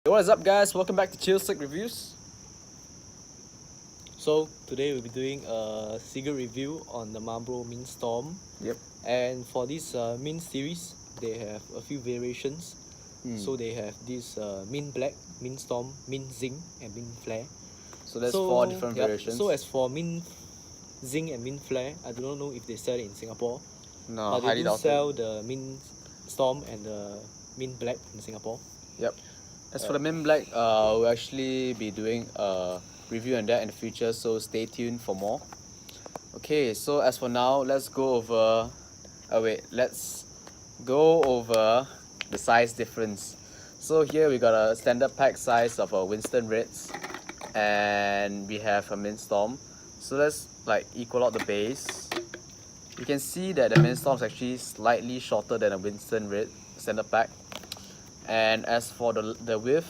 What is up, guys? Welcome back to ChillCig Reviews. So today we'll be doing a cigarette review on the Marlboro Mint Storm. Yep. And for this Mint series, they have a few variations. So they have this Mint Black, Mint Storm, Mint Zing, and Mint Flare. So there's four different variations. So as for Mint Zing and Mint Flare, I do not know if they sell it in Singapore. No, but they highly do doubt sell it. the Mint Storm and the Mint Black in Singapore. Yep. As for the Mint Black, we'll actually be doing a review on that in the future, so stay tuned for more. Okay, so as for now, let's go over the size difference. So here we got a standard pack size of a Winston Reds, and we have a Mint Storm. So let's equal out the base. You can see that the Mint Storm is actually slightly shorter than a Winston Red standard pack. And as for the width,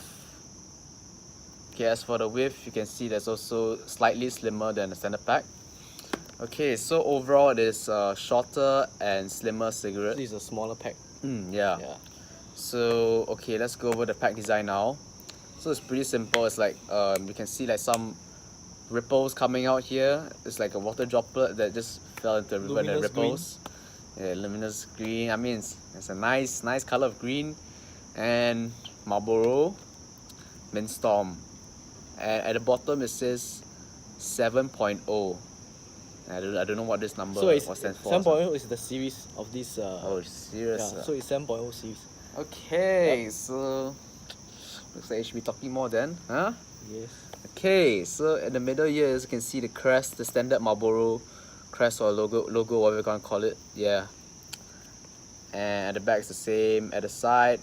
you can see that's also slightly slimmer than the standard pack. Okay, so overall it is a shorter and slimmer cigarette. This is a smaller pack. Yeah. So okay, let's go over the pack design now. So it's pretty simple. It's like you can see some ripples coming out here. It's like a water droplet that just fell into the river and the ripples. Green. Yeah, luminous green. I mean, it's a nice color of green. And Marlboro Mint Storm, and at the bottom it says 7.0. I don't know what this number stands for. 7.0 is the series of this. Oh, serious? Yeah, so it's 7.0 series. Okay, yep. So looks like I should be talking more then, huh? Yes. Okay, so in the middle here, as you can see the crest, the standard Marlboro crest or logo, whatever you gonna call it. Yeah. And at the back it's the same. At the side,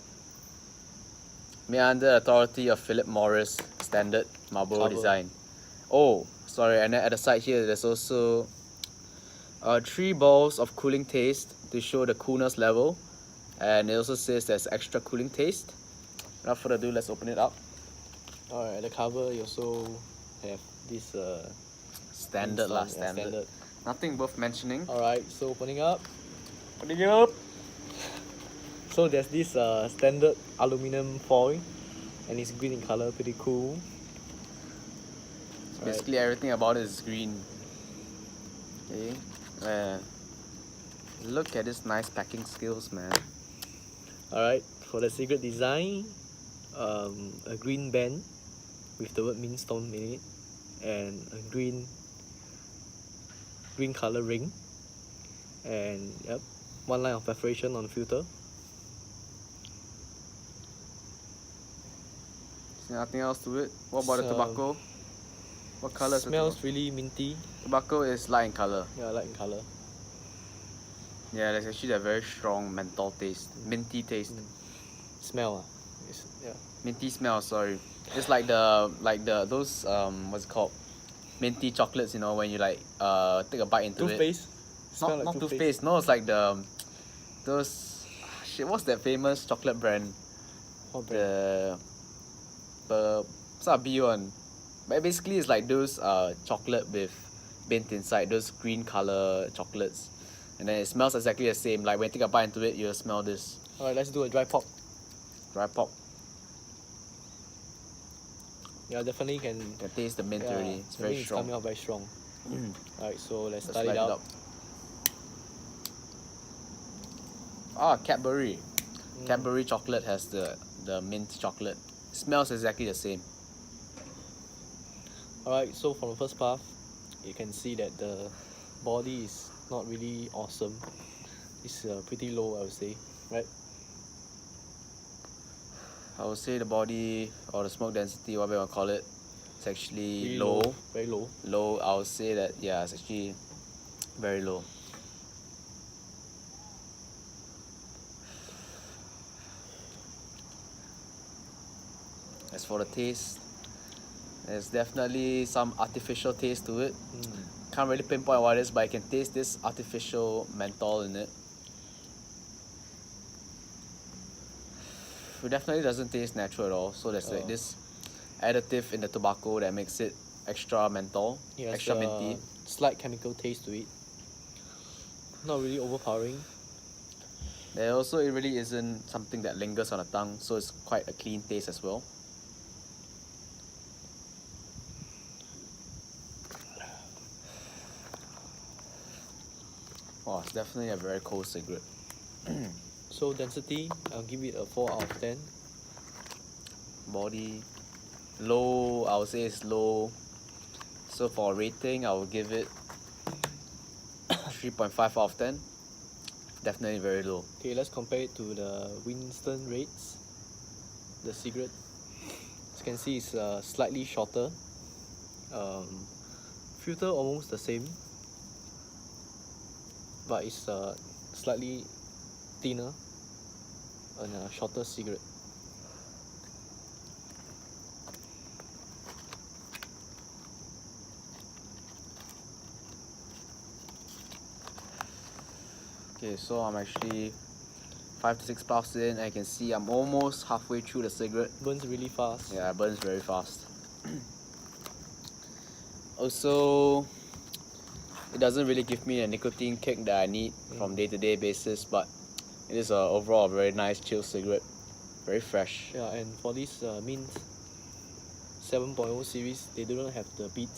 made under authority of Philip Morris standard Marlboro design. Oh, sorry, and then at the side here there's also 3 balls of cooling taste to show the coolness level, and it also says there's extra cooling taste. Without further ado, let's open it up. Alright, at the cover you also have this standard. Nothing worth mentioning. Alright, so opening up. So there's this standard aluminum foil, and it's green in color, pretty cool. So basically everything about it is green. Okay, look at this nice packing skills, man. Alright, for the cigarette design, a green band with the word Mint Storm in it, and a green color ring, and yep, 1 line of perforation on the filter. Nothing else to it. What about the tobacco? What color is the tobacco? Smells really minty. Tobacco is light in color. Yeah, light in color. Yeah, there's actually a very strong menthol taste, minty taste. Smell, minty smell. Sorry, it's like those what's it called? Minty chocolates. You know, when you take a bite into toothpaste? It's not toothpaste. No, it's like those shit. What's that famous chocolate brand? What brand? It's not a B one, but basically it's like those chocolate with mint inside, those green color chocolates, and then it smells exactly the same. Like when you take a bite into it, you'll smell this. Alright, let's do a dry pop. Yeah, definitely can taste the mint already. It's very strong. It's coming out very strong. Alright, so let's start light it up. Cadbury. Cadbury chocolate has the mint chocolate. It smells exactly the same. Alright, so from the first puff, you can see that the body is not really awesome. It's pretty low, I would say, right? I would say the body or the smoke density, whatever you want to call it, it's actually really low. Very low. Low, I would say that, yeah, it's actually very low. As for the taste, there's definitely some artificial taste to it. Can't really pinpoint what it is, but I can taste this artificial menthol in it. It definitely doesn't taste natural at all. So there's like this additive in the tobacco that makes it extra menthol, extra minty. Slight chemical taste to it. Not really overpowering. There also, it really isn't something that lingers on the tongue, so it's quite a clean taste as well. definitely a very cold cigarette. So density, I'll give it a 4 out of 10. Body, low, I would say it's low. So for rating, I will give it 3.5 out of 10. Definitely very low. Okay, let's compare it to the Winston Raids, the cigarette. As you can see, it's slightly shorter. Filter almost the same, but it's slightly thinner and a shorter cigarette. Okay, so I'm actually 5 to 6 puffs in, and I can see I'm almost halfway through the cigarette. Burns really fast. Yeah, it burns very fast. Also, it doesn't really give me a nicotine kick that I need from day-to-day basis, but it is overall a very nice chill cigarette. Very fresh. Yeah, and for this Mint 7.0 series, they do not have the beat.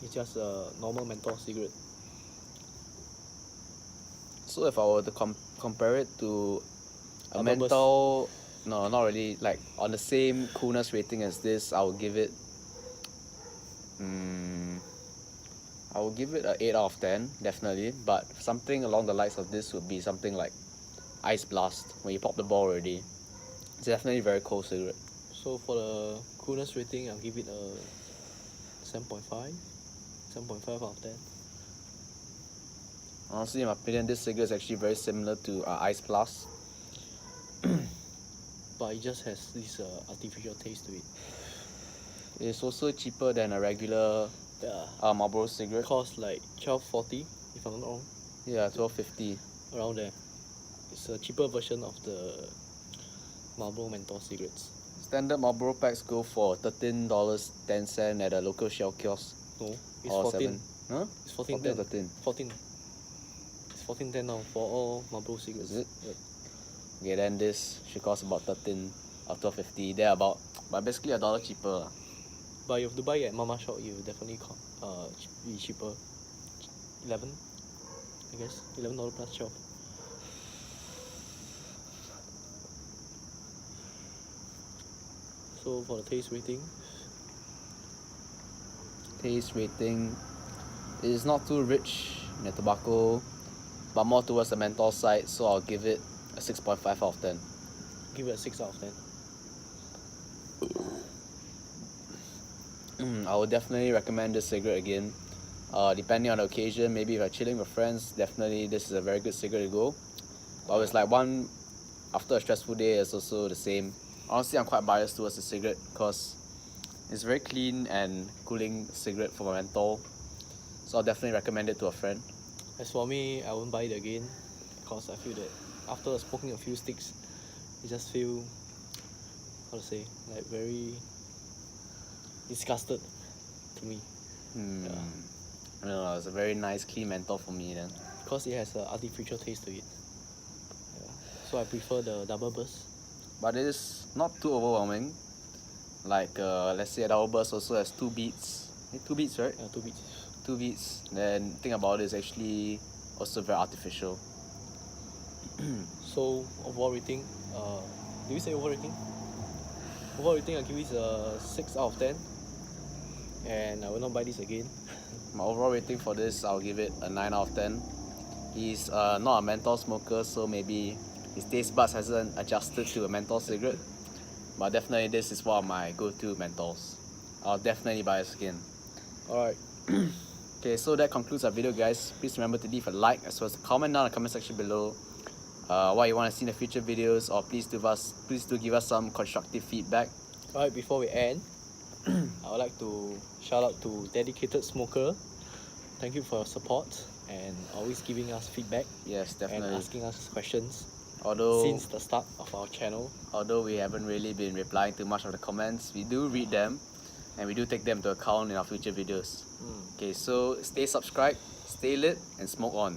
It's just a normal menthol cigarette. So if I were to compare it to a Rubber burst. menthol, no, not really, like on the same coolness rating as this, I would give it an 8 out of 10, definitely. But something along the likes of this would be something like Ice Blast, when you pop the ball already. It's definitely a very cold cigarette. So for the coolness rating, I'll give it a 7.5 out of 10. Honestly, in my opinion, this cigarette is actually very similar to Ice Blast. But it just has this artificial taste to it. It's also cheaper than a regular Marlboro cigarette. Cost like $12.40 if I'm not wrong, Yeah, $12.50. around there. It's a cheaper version of the Marlboro menthol cigarettes. Standard Marlboro packs go for $13.10 at a local Shell kiosk. No, it's Or 14. 7. Huh? It's 14 14.10. or 13? 14. It's 14.10 now for all Marlboro cigarettes. Is it? Yep. Okay, then this should cost about 13 or 12.50. They're about, but basically $1 cheaper. But you have to buy it at Mama Shop, you will definitely be cheaper. 11, I guess. $11 plus 12. So for the taste rating, Taste rating is not too rich in the tobacco, but more towards the menthol side, so I'll give it a 6.5 out of 10. give it a 6 out of 10. I would definitely recommend this cigarette again. Depending on the occasion, maybe if you're chilling with friends, definitely this is a very good cigarette to go. But it's like one after a stressful day, it's also the same. Honestly, I'm quite biased towards the cigarette because it's very clean and cooling cigarette for my menthol. So I'll definitely recommend it to a friend. As for me, I won't buy it again because I feel that after smoking a few sticks, you just feel, how to say, like very disgusted to me. I don't know, it's a very nice clean menthol for me then. Because it has an artificial taste to it. Yeah. So I prefer the double burst. But it is not too overwhelming. Like let's say a double burst also has 2 beats. 2 beats, right? 2 beats. 2 beats. Then thing about it is actually also very artificial. So overall rating, do we say overall rating? Overall rating, I'll give it a 6 out of 10. And I will not buy this again. My overall rating for this, I'll give it a 9 out of 10. He's not a menthol smoker, so maybe his taste buds hasn't adjusted to a menthol cigarette. But definitely this is one of my go-to menthols. I'll definitely buy this again. Alright. Okay, so that concludes our video, guys. Please remember to leave a like as well as a comment down in the comment section below what you want to see in the future videos, or please do give us some constructive feedback. Alright, before we end, I would like to shout out to Dedicated Smoker. Thank you for your support and always giving us feedback Yes, definitely. and asking us questions Although since the start of our channel. although we haven't really been replying to much of the comments, we do read them and we do take them into account in our future videos. Okay, so stay subscribed, stay lit, and smoke on.